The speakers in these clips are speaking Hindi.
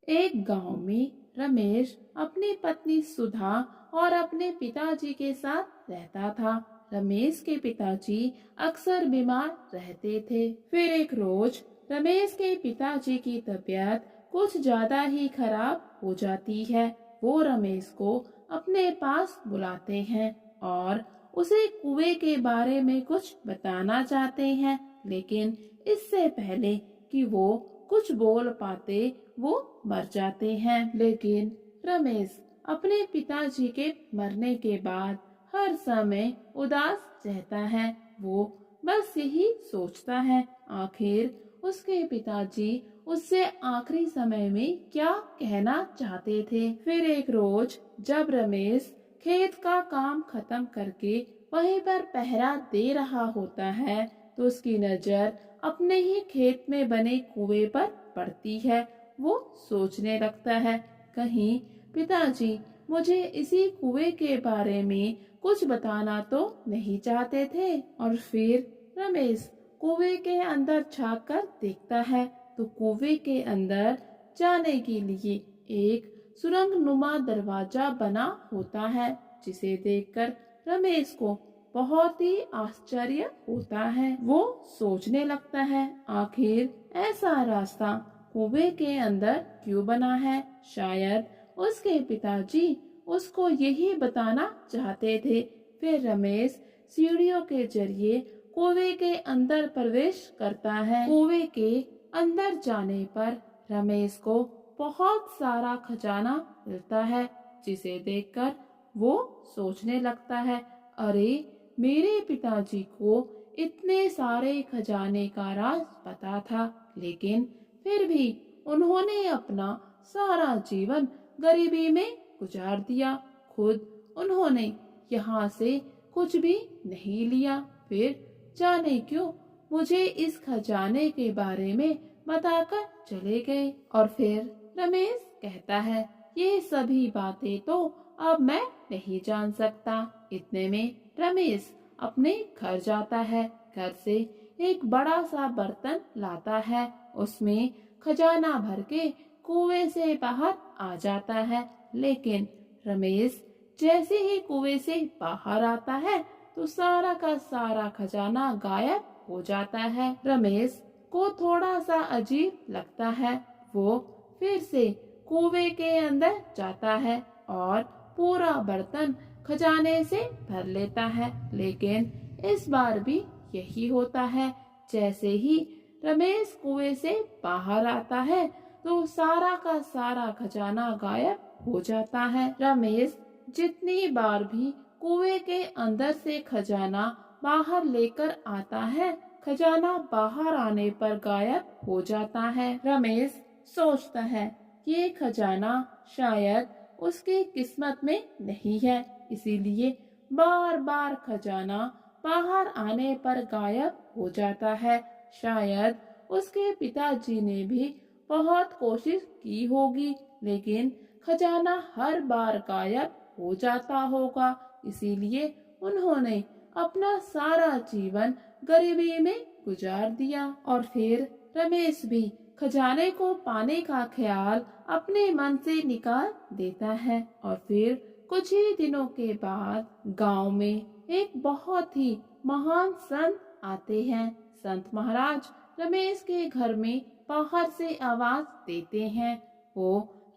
एक गांव में रमेश अपनी पत्नी सुधा और अपने पिताजी के साथ रहता था। रमेश के पिताजी अक्सर बीमार रहते थे। फिर एक रोज रमेश के पिताजी की तबीयत कुछ ज्यादा ही खराब हो जाती है। वो रमेश को अपने पास बुलाते हैं और उसे कुएं के बारे में कुछ बताना चाहते हैं, लेकिन इससे पहले कि वो कुछ बोल पाते वो मर जाते हैं। लेकिन रमेश अपने पिताजी के मरने के बाद हर समय उदास रहता है। वो बस यही सोचता है आखिर उसके पिताजी उससे आखिरी समय में क्या कहना चाहते थे। फिर एक रोज जब रमेश खेत का काम खत्म करके वहीं पर पहरा दे रहा होता है, तो उसकी नजर अपने ही खेत में बने कुएं पर पड़ती है। वो सोचने लगता है, कहीं पिताजी मुझे इसी कुएं के बारे में कुछ बताना तो नहीं चाहते थे। और फिर रमेश कुएं के अंदर झांक कर देखता है, तो कुएं के अंदर जाने के लिए एक सुरंग नुमा दरवाजा बना होता है, जिसे देखकर रमेश को बहुत ही आश्चर्य होता है। वो सोचने लगता है आखिर ऐसा रास्ता कुएं के अंदर क्यों बना है। शायद उसके पिताजी उसको यही बताना चाहते थे। फिर रमेश सीढ़ियों के जरिए कुएं के अंदर प्रवेश करता है। कुएं के अंदर जाने पर रमेश को बहुत सारा खजाना मिलता है, जिसे देखकर वो सोचने लगता है, अरे मेरे पिताजी को इतने सारे खजाने का राज पता था, लेकिन फिर भी उन्होंने अपना सारा जीवन गरीबी में गुजार दिया। खुद उन्होंने यहाँ से कुछ भी नहीं लिया। फिर जाने क्यों मुझे इस खजाने के बारे में बताकर चले गए। और फिर रमेश कहता है, ये सभी बातें तो अब मैं नहीं जान सकता। इतने में रमेश अपने घर जाता है। घर से एक बड़ा सा बर्तन लाता है, उसमें खजाना भर के कुएं से बाहर आ जाता है। लेकिन रमेश जैसे ही कुएं से बाहर आता है, तो सारा का सारा खजाना गायब हो जाता है। रमेश को थोड़ा सा अजीब लगता है। वो फिर से कुएं के अंदर जाता है और पूरा बर्तन खजाने से भर लेता है। लेकिन इस बार भी यही होता है, जैसे ही रमेश कुएं से बाहर आता है, तो सारा का सारा खजाना गायब हो जाता है। रमेश जितनी बार भी कुएं के अंदर से खजाना बाहर लेकर आता है, खजाना बाहर आने पर गायब हो जाता है। रमेश सोचता है ये खजाना शायद उसकी किस्मत में नहीं है, इसीलिए बार बार खजाना बाहर आने पर गायब हो जाता है। शायद उसके पिताजी ने भी बहुत कोशिश की होगी, लेकिन खजाना हर बार गायब हो जाता होगा, इसीलिए उन्होंने अपना सारा जीवन गरीबी में गुजार दिया। और फिर रमेश भी खजाने को पाने का ख्याल अपने मन से निकाल देता है। और फिर कुछ ही दिनों के बाद गांव में एक बहुत ही महान संत आते हैं। संत महाराज रमेश के घर में बाहर से आवाज देते हैं। वो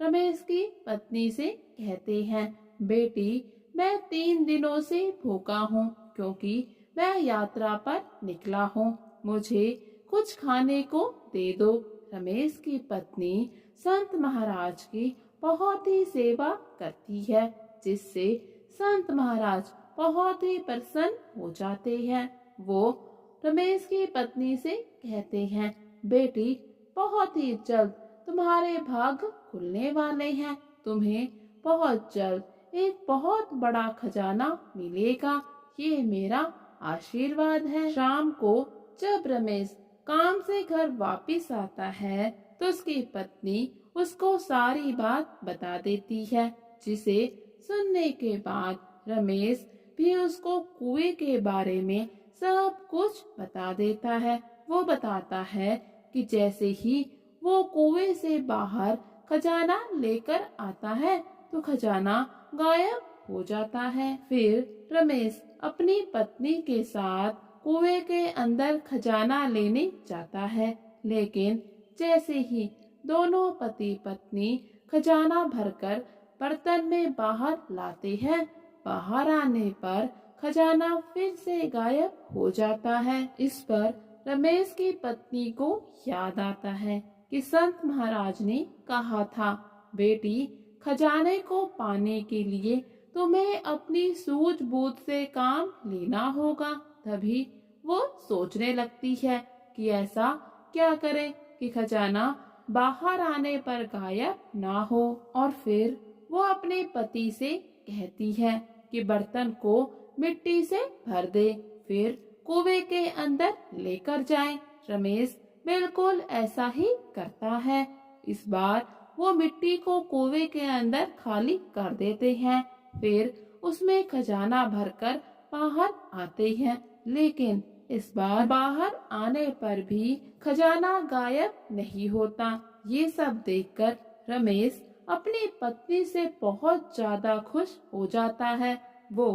रमेश की पत्नी से कहते हैं, बेटी मैं 3 दिनों से भूखा हूँ, क्योंकि मैं यात्रा पर निकला हूँ। मुझे कुछ खाने को दे दो। रमेश की पत्नी संत महाराज की बहुत ही सेवा करती है, जिससे संत महाराज बहुत ही प्रसन्न हो जाते हैं। वो रमेश की पत्नी से कहते हैं, बेटी बहुत ही जल्द तुम्हारे भाग्य खुलने वाले हैं। तुम्हें बहुत जल्द एक बहुत बड़ा खजाना मिलेगा, ये मेरा आशीर्वाद है। शाम को जब रमेश काम से घर वापस आता है, तो उसकी पत्नी उसको सारी बात बता देती है, जिसे सुनने के बाद रमेश भी उसको कुएं के बारे में सब कुछ बता देता है। वो बताता है कि जैसे ही वो कुएं से बाहर खजाना लेकर आता है तो खजाना गायब हो जाता है। फिर रमेश अपनी पत्नी के साथ कुएं के अंदर खजाना लेने जाता है, लेकिन जैसे ही दोनों पति पत्नी खजाना भरकर बर्तन में बाहर लाते हैं, बाहर आने पर खजाना फिर से गायब हो जाता है। इस पर रमेश की पत्नी को याद आता है कि संत महाराज ने कहा था, बेटी, खजाने को पाने के लिए तुम्हें अपनी सूझबूझ से काम लेना होगा। तभी वो सोचने लगती है कि ऐसा क्या करे कि खजाना बाहर आने पर गायब ना हो। और फिर वो अपने पति से कहती है कि बर्तन को मिट्टी से भर दे, फिर कुएं के अंदर लेकर जाए। रमेश बिल्कुल ऐसा ही करता है। इस बार वो मिट्टी को कुएं के अंदर खाली कर देते हैं, फिर उसमें खजाना भरकर बाहर आते हैं, लेकिन इस बार बाहर आने पर भी खजाना गायब नहीं होता। ये सब देखकर रमेश अपनी पत्नी से बहुत ज्यादा खुश हो जाता है। वो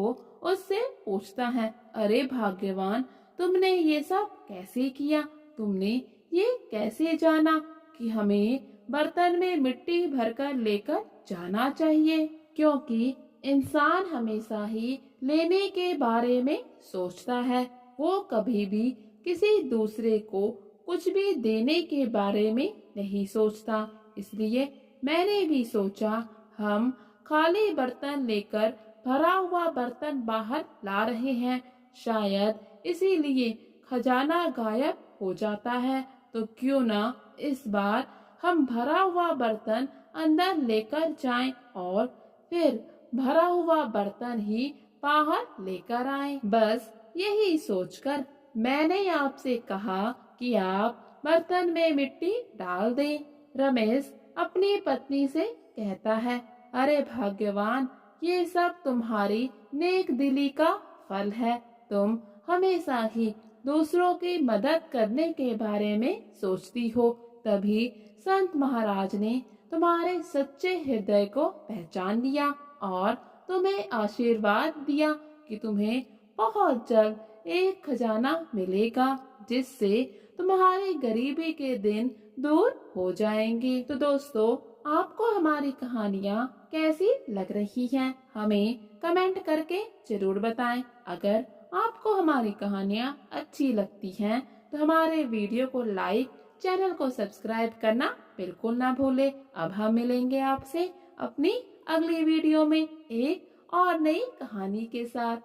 उससे पूछता है, अरे भाग्यवान, तुमने ये सब कैसे किया? तुमने ये कैसे जाना कि हमें बर्तन में मिट्टी भरकर लेकर जाना चाहिए? क्योंकि इंसान हमेशा ही लेने के बारे में सोचता है, वो कभी भी किसी दूसरे को कुछ भी देने के बारे में नहीं सोचता। इसलिए मैंने भी सोचा, हम खाली बर्तन लेकर भरा हुआ बर्तन बाहर ला रहे हैं, शायद इसीलिए खजाना गायब हो जाता है। तो क्यों ना इस बार हम भरा हुआ बर्तन अंदर लेकर जाएं और फिर भरा हुआ बर्तन ही बाहर लेकर आएं। बस यही सोचकर मैंने आपसे कहा कि आप बर्तन में मिट्टी डाल दें। रमेश अपनी पत्नी से कहता है, अरे भाग्यवान, ये सब तुम्हारी नेक दिली का फल है। तुम हमेशा ही दूसरों की मदद करने के बारे में सोचती हो, तभी संत महाराज ने तुम्हारे सच्चे हृदय को पहचान लिया और तुम्हें आशीर्वाद दिया कि तुम्हें बहुत जल्द एक खजाना मिलेगा, जिससे तुम्हारी गरीबी के दिन दूर हो जाएंगे। तो दोस्तों, आपको हमारी कहानियाँ कैसी लग रही हैं? हमें कमेंट करके जरूर बताएं। अगर आपको हमारी कहानियाँ अच्छी लगती हैं तो हमारे वीडियो को लाइक, चैनल को सब्सक्राइब करना बिल्कुल ना भूले। अब हम मिलेंगे आपसे अपनी अगली वीडियो में एक और नई कहानी के साथ।